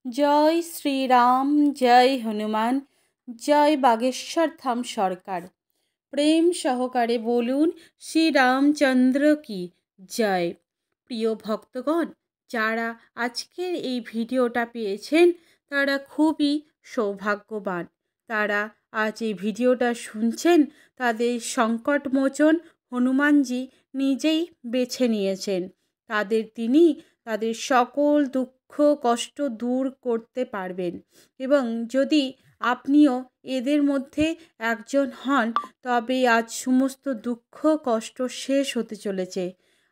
জয় শ্রীরাম, জয় হনুমান, জয় বাগেশ্বর ধাম সরকার। প্রেম সহকারে বলুন শ্রীরামচন্দ্র কি জয়। প্রিয় ভক্তগণ, যারা আজকের এই ভিডিওটা পেয়েছেন তারা খুবই সৌভাগ্যবান। তারা আজ এই ভিডিওটা শুনছেন, তাদের সংকটমোচন হনুমানজি নিজেই বেছে নিয়েছেন। তিনি তাদের সকল দুঃখ কষ্ট দূর করতে পারবেন। এবং যদি আপনিও এদের মধ্যে একজন হন, তবে আজ সমস্ত দুঃখ কষ্ট শেষ হতে চলেছে।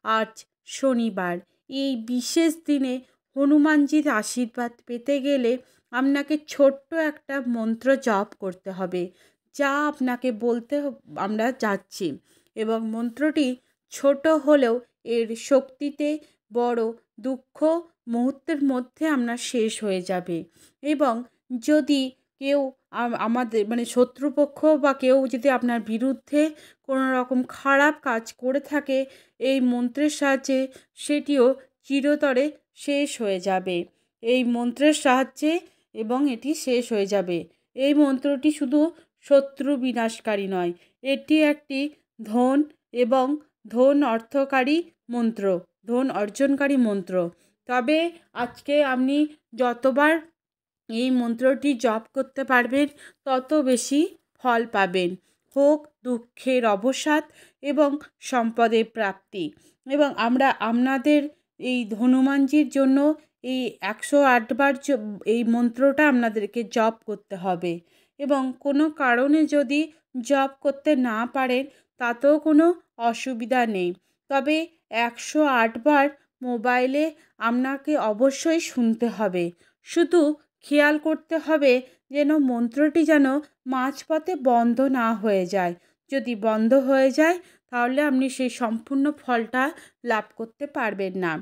আজ শনিবার, এই বিশেষ দিনে হনুমানজির আশীর্বাদ পেতে গেলে আপনাকে ছোট্ট একটা মন্ত্র জপ করতে হবে, যা আপনাকে বলতে আমরা যাচ্ছি। এবং মন্ত্রটি ছোট হলেও এর শক্তিতে বড়। দুঃখ মুহূর্তের মধ্যে আপনার শেষ হয়ে যাবে। এবং যদি কেউ আমাদের শত্রুপক্ষ বা কেউ যদি আপনার বিরুদ্ধে কোনো রকম খারাপ কাজ করে থাকে, এই মন্ত্রের সাহায্যে সেটিও চিরতরে শেষ হয়ে যাবে। এই মন্ত্রের সাহায্যে এবং এটি শেষ হয়ে যাবে। এই মন্ত্রটি শুধু শত্রু বিনাশকারী নয়, এটি একটি ধন এবং ধন অর্থকারী মন্ত্র, ধন অর্জনকারী মন্ত্র। তবে আজকে আপনি যতবার এই মন্ত্রটি জপ করতে পারবেন, তত বেশি ফল পাবেন। হোক দুঃখের অবসাদ এবং সম্পদের প্রাপ্তি। এবং আমরা আপনাদের এই হনুমানজির জন্য এই 108 বার এই মন্ত্রটা আপনাদেরকে জপ করতে হবে। এবং কোনো কারণে যদি জপ করতে না পারেন, তাতেও কোনো অসুবিধা নেই। তবে 108 বার মোবাইলে আপনাকে অবশ্যই শুনতে হবে। শুধু খেয়াল করতে হবে যেন মন্ত্রটি যেন মাঝপথে বন্ধ না হয়ে যায়। যদি বন্ধ হয়ে যায়, তাহলে আপনি সেই সম্পূর্ণ ফলটা লাভ করতে পারবেন না।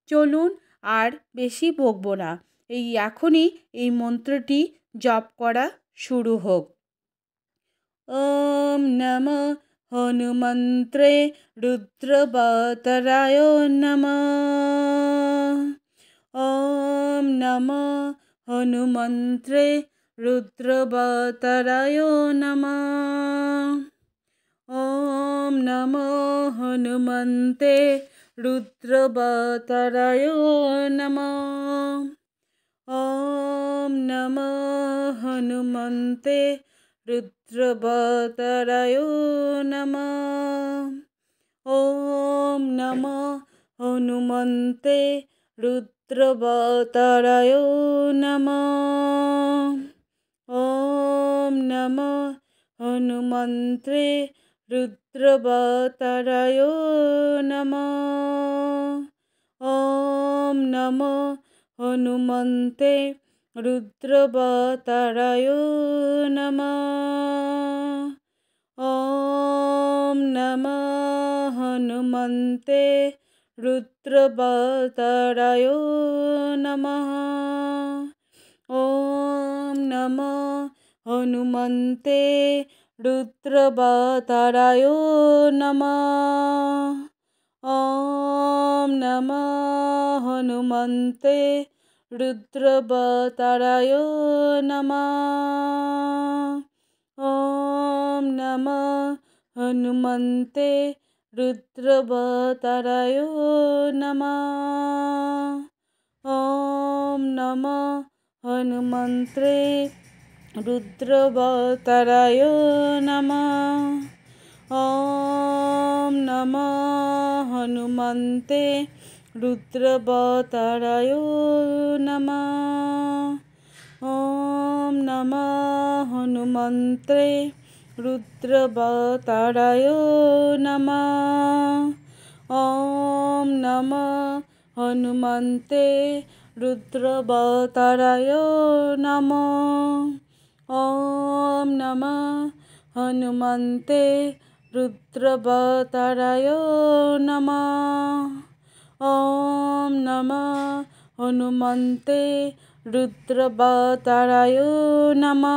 চলুন আর বেশি বকবো না, এখনই এই মন্ত্রটি জপ করা শুরু হোক। ওম নমঃ হনুমন্ত্রে রুদ্রবতরায় নমঃ। ওম নমঃ হনুমন্ত্রে রুদ্রবতরায় নমঃ। ওম নমঃ হনুমন্তে রুদ্রবতরায় নমঃ। ওম নমঃ হনুমন্তে রুদ্রবতরায় নমঃ। ওম নমঃ হনুমন্তে রুদ্রবতরায় নমঃ। ওম নমঃ হনুমন্ত্রে রুদ্রবতরায় নমঃ। ওম নমঃ হনুমন্তে রুদ্রবতরায় নমঃ। ওম নমঃ হনুমন্তে রুদ্রবতরায় নমঃ। ওম নমঃ হনুমন্তে রুদ্রবতরায় নমঃ। ওম নমঃ হনুমন্তে রুদ্রবতরায় নমঃ। ওম নমঃ হনুমন্তে রুদ্রবতরায় নমঃ। ওম নমঃ হনুমন্ত্রে রুদ্রবতরায় নমঃ। ওম নমঃ হনুমন্তে রুদ্রবতরায় নমঃ। ওম নমঃ হনুমন্ত্রে রুদ্রবতরায় নমঃ। ওম নমঃ হনুমন্তে রুদ্রবতরায় নমঃ। ওম নমঃ হনুমন্তে রুদ্রবতরায় নমঃ। ওম নমঃ হনুমন্তে রুদ্রবতরায় নমঃ।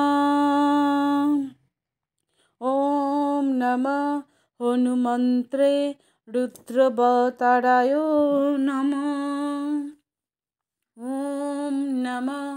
ওম নমঃ হনুমন্ত্রে রুদ্রবতরায় নমঃ। ওম নমঃ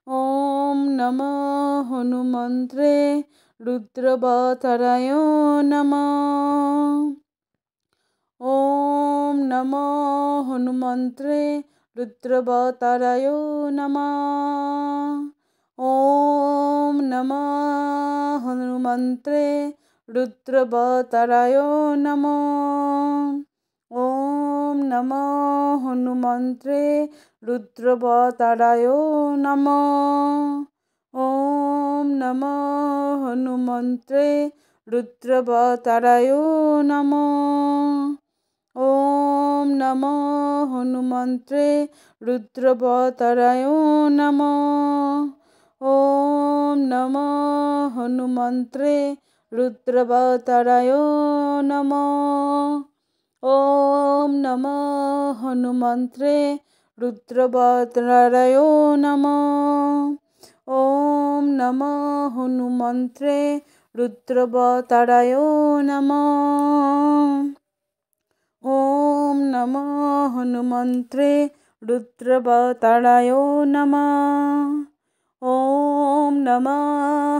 ॐ नमो हनुमन्त्रे रुद्रवताराय नमः। ॐ नमो हनुमन्त्रे रुद्रवताराय नमः। ॐ नमो हनुमन्त्रे रुद्रवताराय नमः। ॐ नमो हनुमन्त्रे रुद्रवताराय नमः। ॐ नमो हनुमन्त्रे रुद्रवताराय नमः। ॐ नमो हनुमन्त्रे रुद्रवताराय नमः। ॐ नमो हनुमन्त्रे रुद्रवताराय नमः। ॐ नमो हनुमन्त्रे रुद्रवताराय नमः। ॐ नमो हनुमन्त्रे रुद्रवताराय नमः। ॐ नमो हनुमन्त्रे रुद्रवताराय नमः। ॐ नमो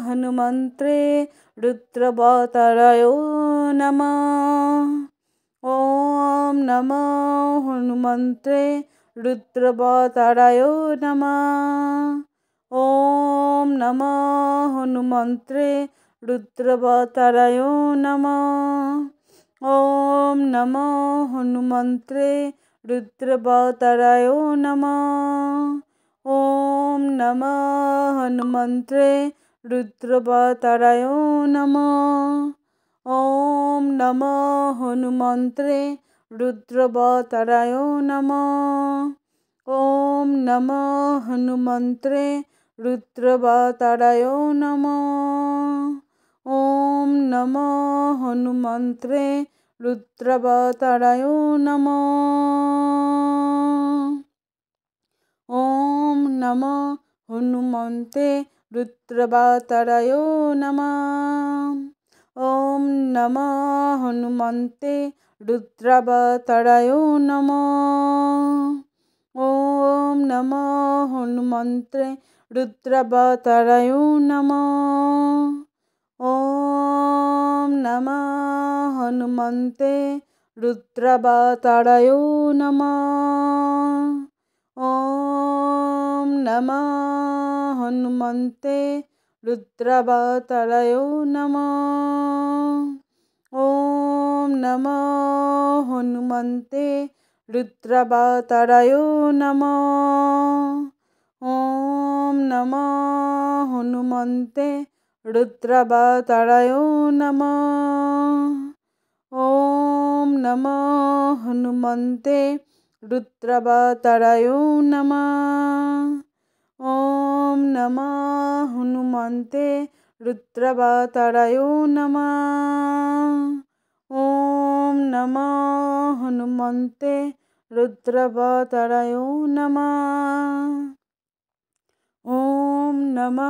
हनुमन्त्रे रुद्रवताराय नमः। ॐ नमो हनुमन्त्रे रुद्रवताराय नमः। ॐ नमो हनुमन्त्रे रुद्रवताराय नमः। ॐ नमो हनुमन्त्रे रुद्रवताराय नमः। ॐ नमो हनुमन्त्रे रुद्रवताराय नमः। ॐ नमो हनुमन्त्रे रुद्रवताराय नमः। ॐ नमो हनुमन्त्रे रुद्रवताराय नमः। ॐ नमो हनुमन्त्रे रुद्रवताराय नमः। ॐ नमो हनुमन्ते रुद्रवताराय नमः। ॐ नमो हनुमन्ते रुद्रवताराय नमः। ॐ नमो हनुमन्त्रे रुद्रवताराय नमः। ॐ नमो हनुमन्ते रुद्रवताराय नमः। ॐ नमो हनुमन्ते रुद्रवताराय नमः। ॐ नमो हनुमन्ते रुद्रवताराय नमः। ॐ नमो हनुमन्ते रुद्रवताराय नमः। ॐ नमो हनुमन्ते रुद्रवताराय नमः। ॐ नमो हनुमन्ते रुद्रवताराय नमः। ॐ नमो हनुमन्ते रुद्रवताराय नमः। ॐ नमो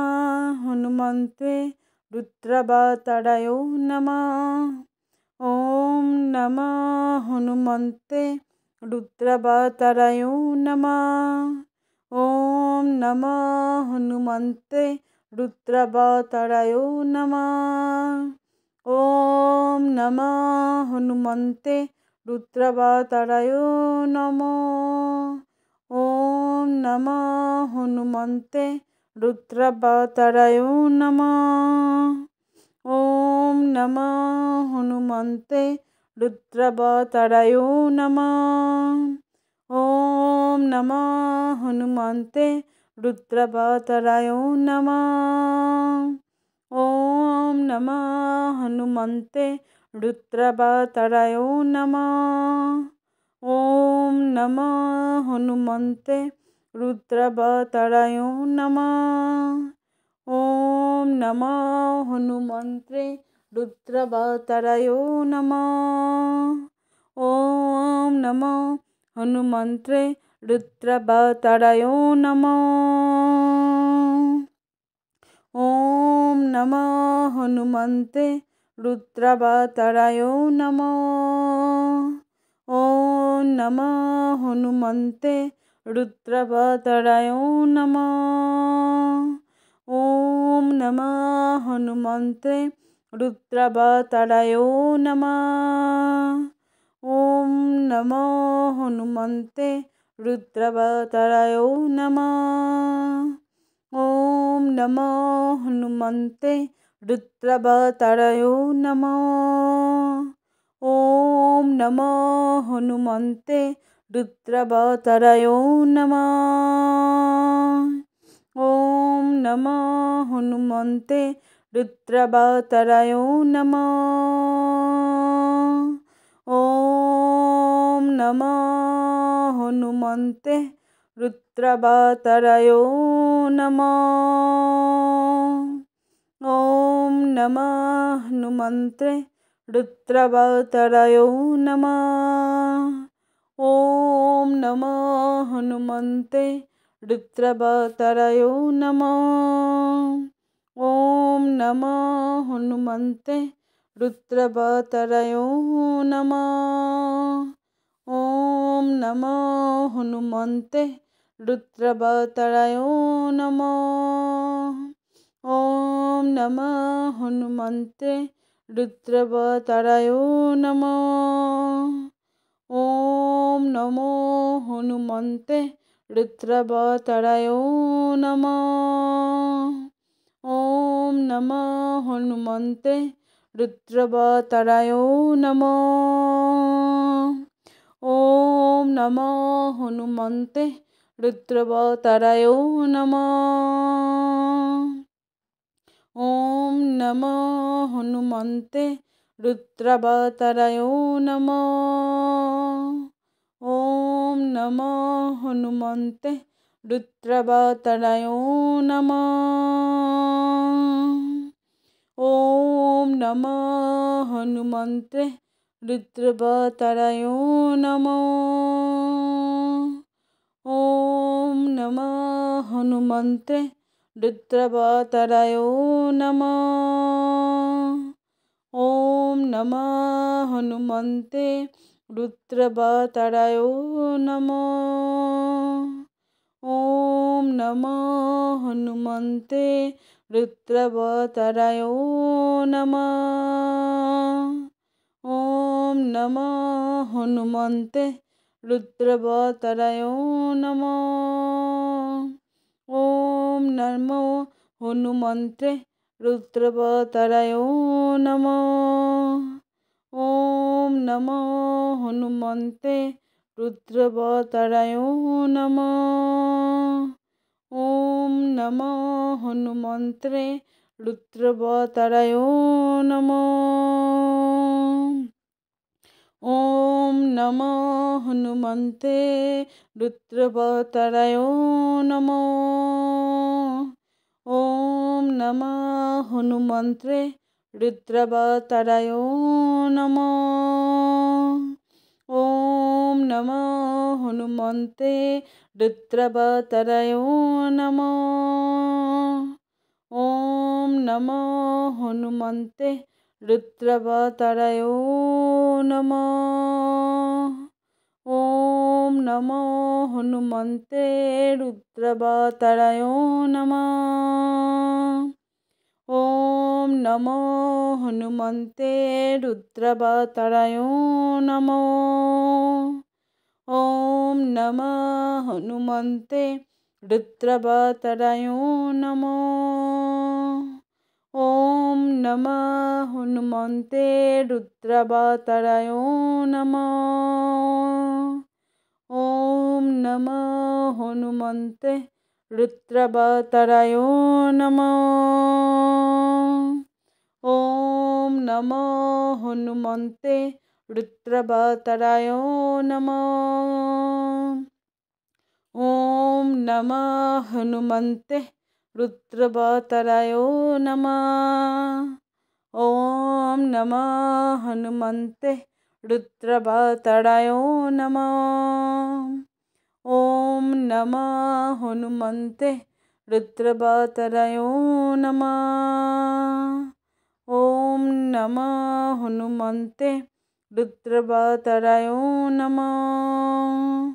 हनुमन्ते रुद्रवताराय नमः। ॐ नमो हनुमन्ते रुद्रवताराय नमः। ॐ नमो हनुमन्ते रुद्रवताराय नमः। ॐ नमो हनुमन्ते रुद्रवताराय नमः। ॐ नमो हनुमन्ते रुद्रवताराय नमः। ॐ नमो हनुमन्ते रुद्रवताराय नमः। ॐ नमो हनुमन्ते रुद्रवताराय नमः। ॐ नमो हनुमन्ते रुद्रवताराय नमः। ॐ नमो हनुमन्ते रुद्रवताराय नमः। ॐ नमो हनुमन्त्रे रुद्रवताराय नमः। ॐ नमो हनुमन्त्रे रुद्रवताराय नमः। ॐ नमो हनुमन्ते रुद्रवताराय नमः। ॐ नमो हनुमन्ते रुद्रवतराय नमः। ओम नमः हनुमन्ते रुद्रवतराय नमः। ओम नमः हनुमन्ते रुद्रवतराय नमः। ओम नमः हनुमन्ते रुद्रवतराय नमः। ओम नमः हनुमन्ते रुद्रवतराय नमः। ओम नमः हनुमन्ते रुद्रवतराय नमः। ओम नमः हनुमन्ते रुद्रवतराय नमः। ओम नमः हनुमन्ते रुद्रवतराय नमः। ओम नमः हनुमन्ते रुद्रवतराय नमः। ओम नमः हनुमन्ते रुद्रवतराय नमः। ओम नमः हनुमन्ते रुद्रवतराय नमः। ओम नमः हनुमन्ते रुद्रवतराय नमः। ओम नमो हनुमन्ते रुद्रवतराय नमः। ओम नमः हनुमन्ते रुद्रवतराय नमः। ओम नमः हनुमन्ते रुद्रवतराय नमः। ओम नमः हनुमन्ते रुद्रवतराय नमः। ओम नमः हनुमन्ते रुद्रवतराय नमः। ओम नमः हनुमन्ते रुद्रवतराय नमः। ओम नमः हनुमन्ते रुद्रवतराय नमः। ओम नमः हनुमन्ते रुद्रवतराय नमः। ओम नमः हनुमन्ते रुद्रवतराय नमः। ओम नमः हनुमन्ते रुद्रवतराय नमः। ओम नमो हनुमन्ते रुद्रवतराय नमः। ओम नमो हनुमन्ते रुद्रवतराय नमः। ओम नमो हनुमन्ते रुद्रवतराय नमः। ओम नमः हनुमन्ते रुद्रवतराय नमः। ओम नमः हनुमन्ते रुद्रवतराय नमः। ओम नमः हनुमन्ते रुद्रवतराय नमः। ओम नमः हनुमन्ते रुद्रवतराय नमः। ओम नमः हनुमन्ते रुद्रवतराय नमः। ओम नमः हनुमन्ते रुद्रवतराय नमः। ओम नमः हनुमन्ते रुद्रवतराय नमः। ओम नमः हनुमन्ते रुद्रवतराय नमः। ओम नमः हनुमन्ते रुद्रवतराय नमः। ओम नमः हनुमन्ते रुद्रवतराय नमः। ओम नमः हनुमन्ते रुद्रवतराय नमः। ओम नमः हनुमन्ते रुद्रवतराय नमः। ओम नमः हनुमन्ते रुद्रवतराय नमः। ओम नमः हनुमन्ते रुद्रवतराय नमः।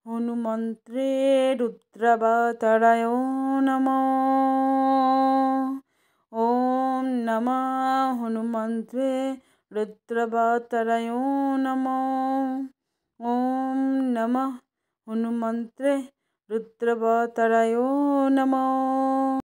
हनुमन्त्रे रुद्रवतरयो नमो। ॐ नमः हनुमन्त्रे रुद्रवतरयो नमो। ॐ नमः हनुमन्त्रे रुद्रवतरयो नमो।